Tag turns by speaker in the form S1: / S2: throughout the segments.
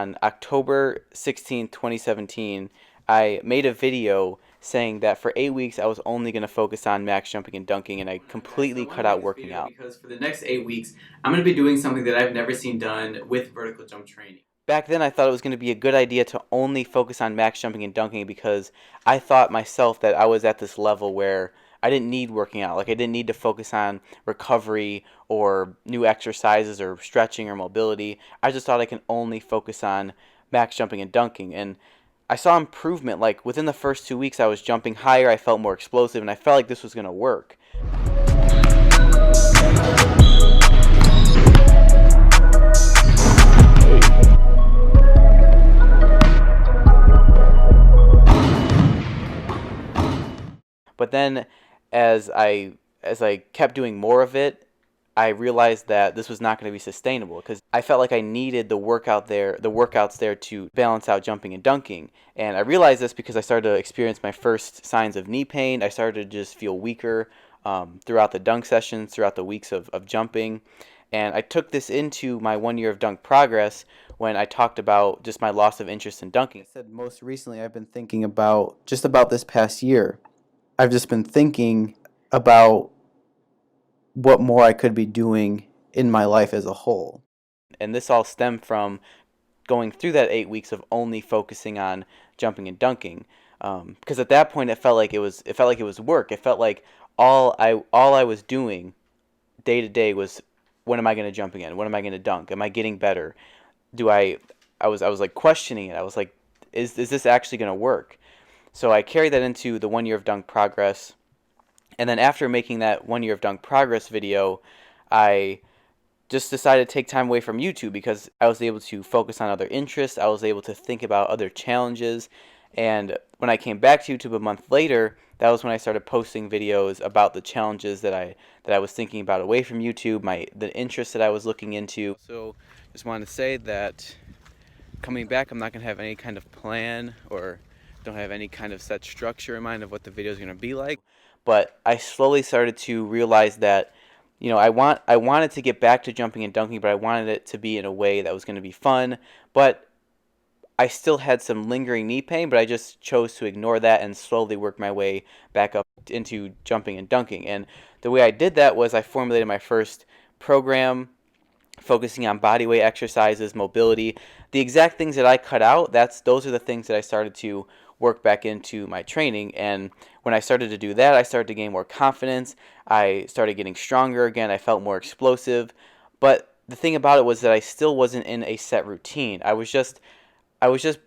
S1: on October 16th, 2017, I made a video saying that for 8 weeks I was only going to focus on max jumping and dunking, and I completely cut out working out.
S2: Because for the next 8 weeks, I'm going to be doing something that I've never seen done with vertical jump training.
S1: Back then I thought it was going to be a good idea to only focus on max jumping and dunking because I thought myself that I was at this level where I didn't need working out. Like I didn't need to focus on recovery or new exercises or stretching or mobility. I just thought I can only focus on max jumping and dunking. And I saw improvement. Like within the first 2 weeks I was jumping higher, I felt more explosive, and I felt like this was going to work. But then as I kept doing more of it, I realized that this was not going to be sustainable because I felt like I needed the workouts there to balance out jumping and dunking. And I realized this because I started to experience my first signs of knee pain. I started to just feel weaker throughout the dunk sessions, throughout the weeks of jumping. And I took this into my 1 year of dunk progress when I talked about just my loss of interest in dunking. I said most recently I've been thinking about just about this past year. I've just been thinking about what more I could be doing in my life as a whole. And this all stemmed from going through that 8 weeks of only focusing on jumping and dunking. Because at that point, it felt like it was work. It felt like all I was doing day to day was, when am I going to jump again? When am I going to dunk? Am I getting better? Do I was like questioning it. I was like, is this actually going to work? So I carried that into the 1 year of dunk progress. And then after making that 1 year of dunk progress video, I just decided to take time away from YouTube because I was able to focus on other interests. I was able to think about other challenges. And when I came back to YouTube a month later, that was when I started posting videos about the challenges that I was thinking about away from YouTube, the interests that I was looking into. So just wanted to say that coming back, I'm not going to have any kind of plan or don't have any kind of set structure in mind of what the video is going to be like. But I slowly started to realize that, I wanted to get back to jumping and dunking, but I wanted it to be in a way that was going to be fun. But I still had some lingering knee pain, but I just chose to ignore that and slowly work my way back up into jumping and dunking. And the way I did that was I formulated my first program focusing on body weight exercises, mobility, the exact things that I cut out. Those are the things that I started to work back into my training. And when I started to do that, I started to gain more confidence. I started getting stronger again. I felt more explosive. But the thing about it was that I still wasn't in a set routine. I was just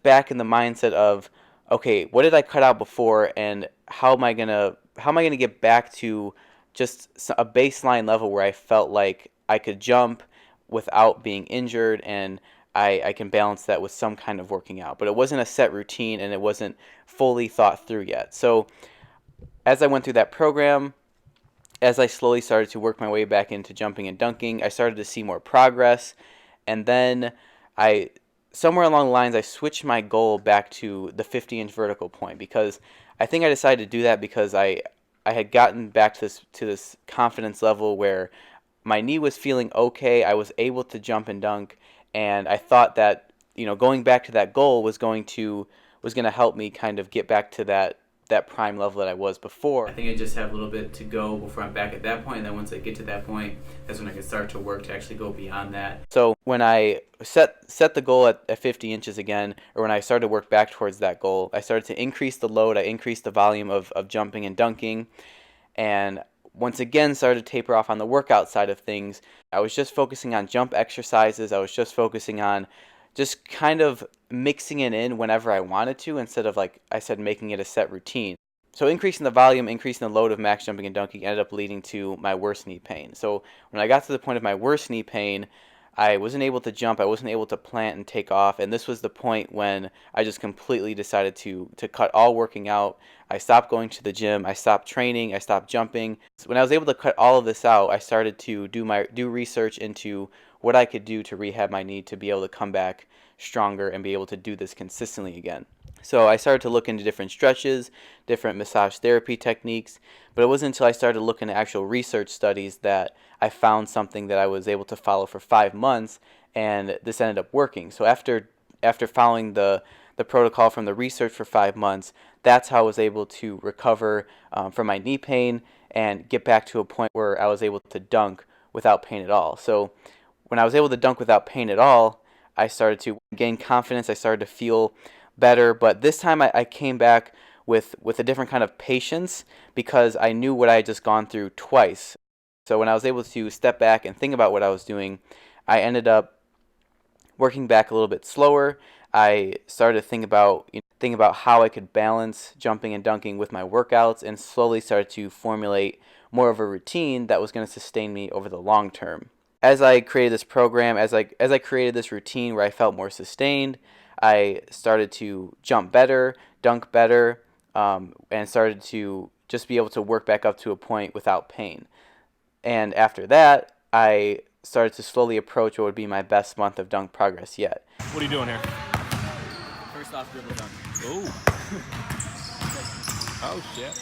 S1: back in the mindset of, okay, what did I cut out before, and how am I gonna get back to just a baseline level where I felt like I could jump without being injured, and I can balance that with some kind of working out. But it wasn't a set routine, and it wasn't fully thought through yet. So as I went through that program, as I slowly started to work my way back into jumping and dunking, I started to see more progress. And then I, somewhere along the lines, I switched my goal back to the 50-inch vertical point because I think I decided to do that because I had gotten back to this confidence level where my knee was feeling okay. I was able to jump and dunk, and I thought that going back to that goal was going to help me kind of get back to that prime level that I was before.
S2: I think I just have a little bit to go before I'm back at that point, and then once I get to that point, that's when I can start to work to actually go beyond that.
S1: So when I set the goal at 50 inches again, or when I started to work back towards that goal, I started to increase the load. I increased the volume of jumping and dunking, and once again started to taper off on the workout side of things. I was just focusing on jump exercises. I was just focusing on just kind of mixing it in whenever I wanted to, instead of, like I said, making it a set routine. So increasing the volume, increasing the load of max jumping and dunking ended up leading to my worst knee pain. So when I got to the point of my worst knee pain, I wasn't able to jump, I wasn't able to plant and take off, and this was the point when I just completely decided to cut all working out. I stopped going to the gym, I stopped training, I stopped jumping. When I was able to cut all of this out, I started to do research into what I could do to rehab my knee to be able to come back stronger and be able to do this consistently again. So I started to look into different stretches, different massage therapy techniques, but it wasn't until I started looking at actual research studies that I found something that I was able to follow for 5 months, and this ended up working. So after after following the protocol from the research for 5 months, that's how I was able to recover from my knee pain and get back to a point where I was able to dunk without pain at all. So when I was able to dunk without pain at all, I started to gain confidence. I started to feel better. But this time I came back with a different kind of patience because I knew what I had just gone through twice. So when I was able to step back and think about what I was doing, I ended up working back a little bit slower. I started to think about how I could balance jumping and dunking with my workouts, and slowly started to formulate more of a routine that was going to sustain me over the long term. As I created this program, as I created this routine where I felt more sustained, I started to jump better, dunk better, and started to just be able to work back up to a point without pain. And after that, I started to slowly approach what would be my best month of dunk progress yet.
S3: What are you doing here?
S2: First off, dribble dunk.
S3: Ooh. Oh, shit.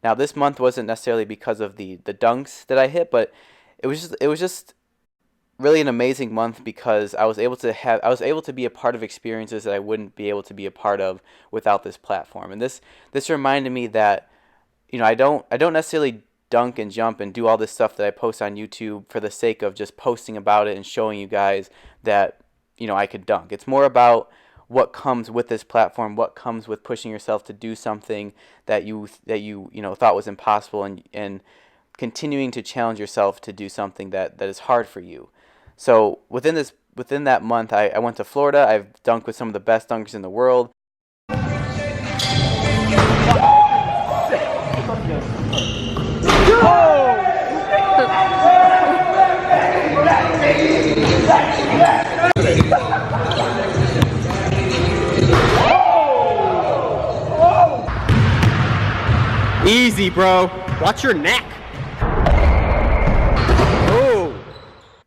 S1: Now, this month wasn't necessarily because of the dunks that I hit, but it was just really an amazing month because I was able to be a part of experiences that I wouldn't be able to be a part of without this platform. And this reminded me that I don't necessarily dunk and jump and do all this stuff that I post on YouTube for the sake of just posting about it and showing you guys that I could dunk. It's more about what comes with this platform, what comes with pushing yourself to do something that you thought was impossible, and continuing to challenge yourself to do something that is hard for you. So within that month, I went to Florida. I've dunked with some of the best dunkers in the world.
S3: Easy, bro. Watch your neck.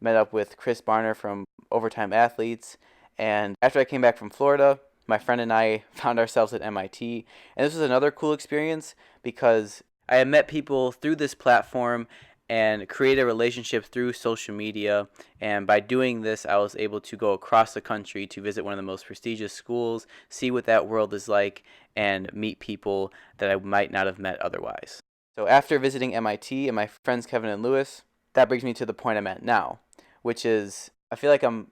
S1: Met up with Chris Barner from Overtime Athletes, and after I came back from Florida, my friend and I found ourselves at MIT, and this was another cool experience because I had met people through this platform and created a relationship through social media, and by doing this, I was able to go across the country to visit one of the most prestigious schools, see what that world is like, and meet people that I might not have met otherwise. So after visiting MIT and my friends Kevin and Lewis, that brings me to the point I'm at now, which is I feel like I'm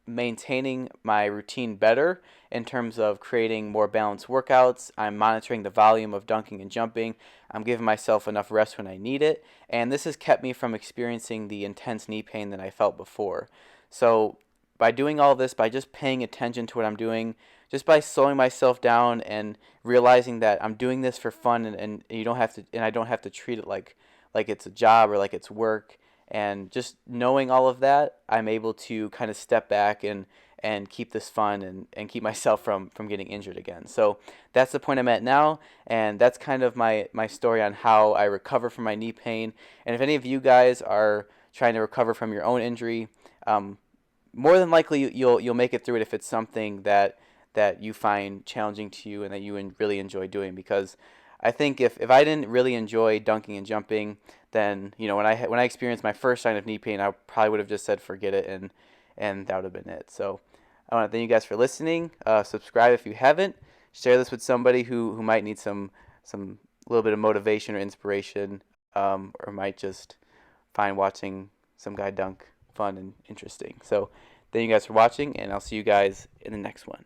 S1: maintaining my routine better in terms of creating more balanced workouts. I'm monitoring the volume of dunking and jumping. I'm giving myself enough rest when I need it. And this has kept me from experiencing the intense knee pain that I felt before. So by doing all this, by just paying attention to what I'm doing, just by slowing myself down and realizing that I'm doing this for fun and I don't have to treat it like it's a job or like it's work. And just knowing all of that, I'm able to kind of step back and keep this fun and keep myself from getting injured again. So that's the point I'm at now, and that's kind of my story on how I recover from my knee pain. And if any of you guys are trying to recover from your own injury, more than likely you'll make it through it if it's something that you find challenging to you and that you really enjoy doing. Because I think if I didn't really enjoy dunking and jumping, then when I experienced my first sign of knee pain, I probably would have just said forget it, and that would have been it. So I want to thank you guys for listening. Subscribe if you haven't. Share this with somebody who might need some little bit of motivation or inspiration, or might just find watching some guy dunk fun and interesting. So thank you guys for watching, and I'll see you guys in the next one.